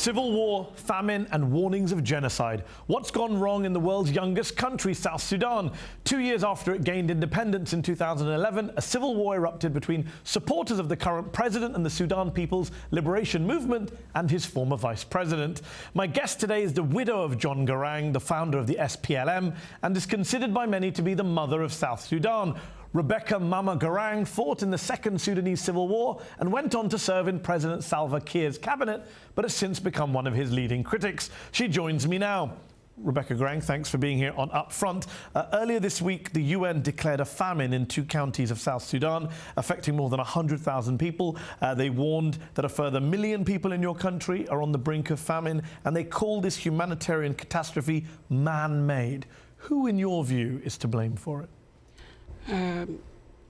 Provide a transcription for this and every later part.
Civil war, famine, and warnings of genocide. What's gone wrong in the world's youngest country, South Sudan? 2 years after it gained independence in 2011, a civil war erupted between supporters of the current president and the Sudan People's Liberation Movement and his former vice president. My guest today is the widow of John Garang, the founder of the SPLM, and is considered by many to be the mother of South Sudan. Rebecca Mama Garang fought in the Second Sudanese Civil War and went on to serve in President Salva Kiir's cabinet, but has since become one of his leading critics. She joins me now. Rebecca Garang, thanks for being here on Up Front. Earlier this week, the UN declared a famine in 2 counties of South Sudan, affecting more than 100,000 people. They warned that a further 1 million people in your country are on the brink of famine, and they call this humanitarian catastrophe man-made. Who, in your view, is to blame for it?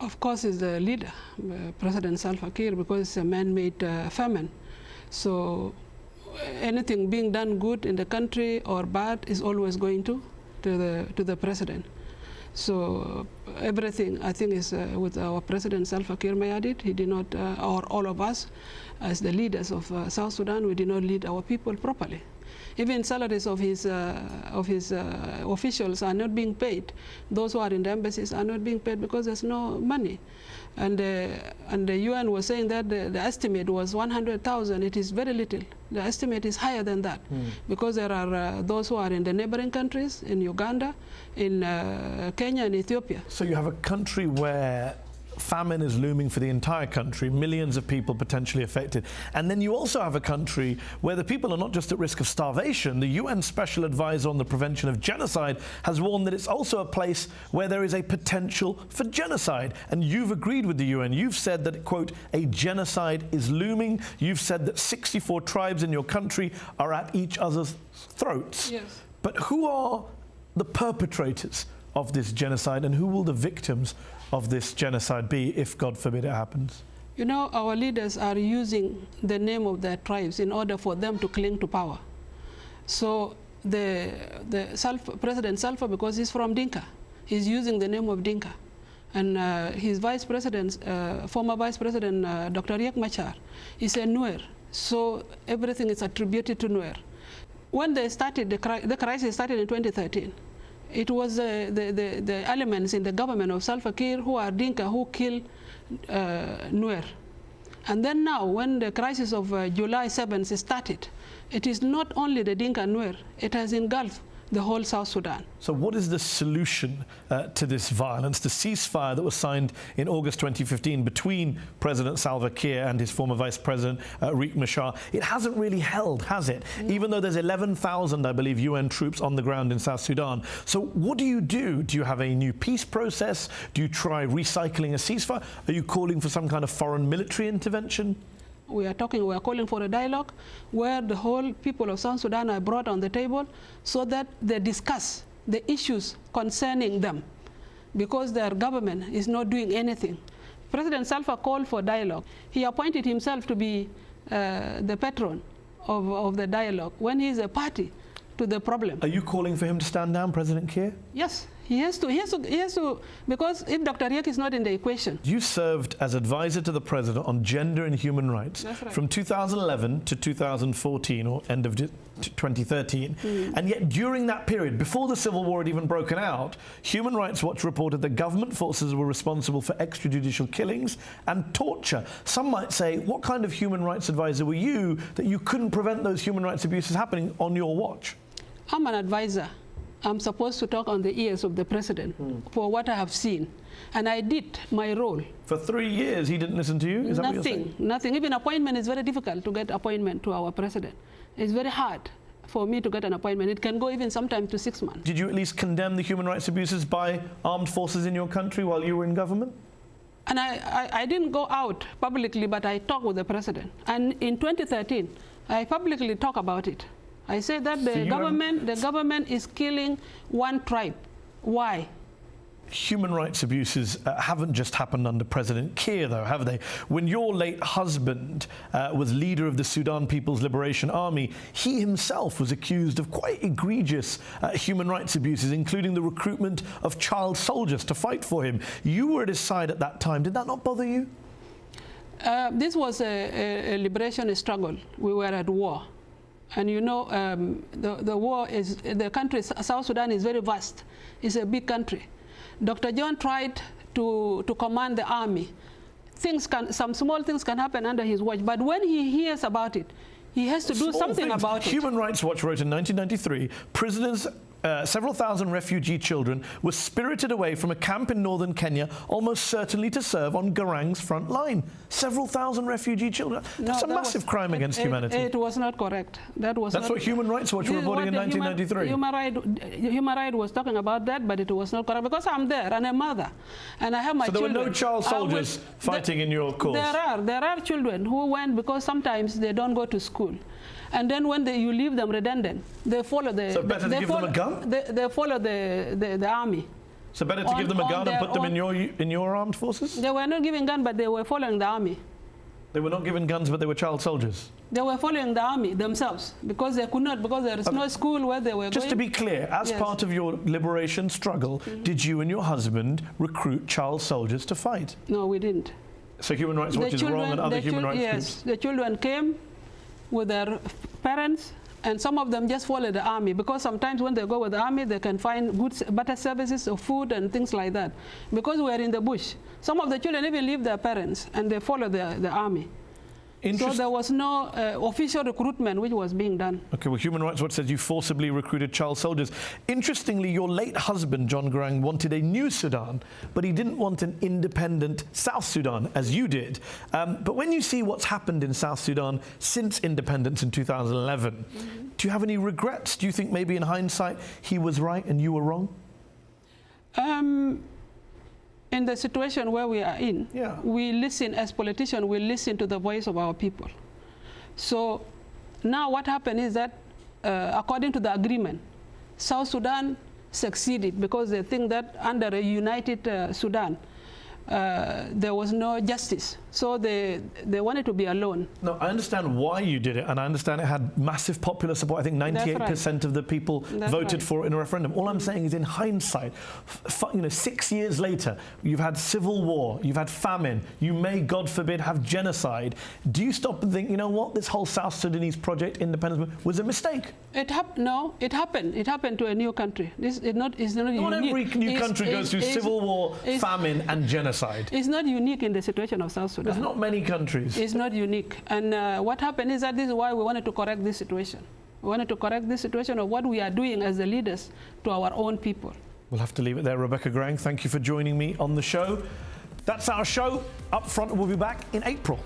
Of course, is the leader, President Salva Kiir, because it's a man-made famine. So anything being done good in the country or bad is always going to the president. So everything, I think, is with our President Salva Kiir Mayardit. He did not, or all of us, as the leaders of South Sudan, we did not lead our people properly. Even salaries of his officials are not being paid. Those who are in the embassies are not being paid because there's no money. And the UN was saying that the estimate was 100,000. It is very little. The estimate is higher than that because there are those who are in the neighboring countries, in Uganda, in Kenya and Ethiopia. So you have a country where famine is looming for the entire country, millions of people potentially affected. And then you also have a country where the people are not just at risk of starvation. The UN Special Advisor on the Prevention of Genocide has warned that it's also a place where there is a potential for genocide. And you've agreed with the UN. You've said that, quote, a genocide is looming. You've said that 64 tribes in your country are at each other's throats. Yes. But who are the perpetrators of this genocide, and who will the victims of this genocide be if, God forbid, it happens? You know, our leaders are using the name of their tribes in order for them to cling to power. So President Salva, because he's from Dinka, he's using the name of Dinka. And his vice president, former vice president, Dr. Riek Machar, is a Nuer. So everything is attributed to Nuer. When they started, the crisis started in 2013. It was the elements in the government of Salva Kiir who are Dinka who killed Nuer. And then now, when the crisis of July 7th started, it is not only the Dinka Nuer, it has engulfed the whole South Sudan. So what is the solution to this violence? The ceasefire that was signed in August 2015 between President Salva Kiir and his former vice president, Riek Machar, it hasn't really held, has it? No. Even though there's 11,000, I believe, UN troops on the ground in South Sudan. So what do you do? Do you have a new peace process? Do you try recycling a ceasefire? Are you calling for some kind of foreign military intervention? We are calling for a dialogue where the whole people of South Sudan are brought on the table so that they discuss the issues concerning them, because their government is not doing anything. President Salva called for dialogue. He appointed himself to be the patron of the dialogue when he is a party to the problem. Are you calling for him to stand down, President Kiir? Yes. He has to, because if Dr. Riek is not in the equation. You served as advisor to the president on gender and human rights from 2011 to 2014, or end of 2013. And yet during that period, before the civil war had even broken out, Human Rights Watch reported that government forces were responsible for extrajudicial killings and torture. Some might say, what kind of human rights advisor were you that you couldn't prevent those human rights abuses happening on your watch? I'm an advisor. I'm supposed to talk on the ears of the president for what I have seen. And I did my role. For 3 years, he didn't listen to you? Is that what you're saying? Nothing. Even appointment is very difficult to get appointment to our president. It's very hard for me to get an appointment. It can go even sometimes to 6 months. Did you at least condemn the human rights abuses by armed forces in your country while you were in government? And I didn't go out publicly, but I talked with the president. And in 2013, I publicly talked about it. I said that the government is killing one tribe. Why? Human rights abuses haven't just happened under President Kiir, though, have they? When your late husband was leader of the Sudan People's Liberation Army, he himself was accused of quite egregious human rights abuses, including the recruitment of child soldiers to fight for him. You were at his side at that time. Did that not bother you? This was a liberation struggle. We were at war. And you know, the war is, the country, South Sudan is very vast. It's a big country. Dr. John tried to command the army. Some small things can happen under his watch, but when he hears about it, he has to do something about it. Human Rights Watch wrote in 1993, prisoners, several thousand refugee children were spirited away from a camp in northern Kenya, almost certainly to serve on Garang's front line. Several thousand refugee children. That's a massive crime against humanity. It was not correct. That's what Human Rights Watch were reporting in 1993. Human Rights was talking about that, but it was not correct because I'm there and a mother, and I have my children. So there were no child soldiers fighting in your cause? There are children who went because sometimes they don't go to school. And then when you leave them redundant, they follow the... So better to give them a gun? They follow the army. So better to give them a gun and put them in your armed forces? They were not giving guns, but they were following the army. They were not given guns, but they were child soldiers? They were following the army themselves because they could not, because there is no school where they were Just going. to be clear, as part of your liberation struggle, did you and your husband recruit child soldiers to fight? No, we didn't. So Human Rights Watch is wrong and other human rights groups? Yes, the children came with their parents, and some of them just follow the army because sometimes when they go with the army, they can find better services of food and things like that. Because we're in the bush, some of the children even leave their parents and they follow the army. So there was no official recruitment which was being done. Okay, well, Human Rights Watch says you forcibly recruited child soldiers. Interestingly, your late husband, John Garang, wanted a new Sudan, but he didn't want an independent South Sudan, as you did. But when you see what's happened in South Sudan since independence in 2011, do you have any regrets? Do you think maybe in hindsight he was right and you were wrong? In the situation where we are in, we listen, as politicians, we listen to the voice of our people. So now what happened is that, according to the agreement, South Sudan succeeded because they think that under a united Sudan, there was no justice. So they wanted to be alone. No, I understand why you did it, and I understand it had massive popular support. I think 98% of the people voted for it in a referendum. All I'm saying is, in hindsight, 6 years later, you've had civil war, you've had famine, you may, God forbid, have genocide. Do you stop and think, you know what, this whole South Sudanese project, independence, was a mistake? No, it happened. It happened to a new country. It's not unique. Not every new country goes through civil war, famine, and genocide. It's not unique in the situation of South Sudan. There's not many countries. It's not unique. And what happened is that this is why we wanted to correct this situation. We wanted to correct this situation of what we are doing as the leaders to our own people. We'll have to leave it there. Rebecca Garang, thank you for joining me on the show. That's our show. Up Front will be back in April.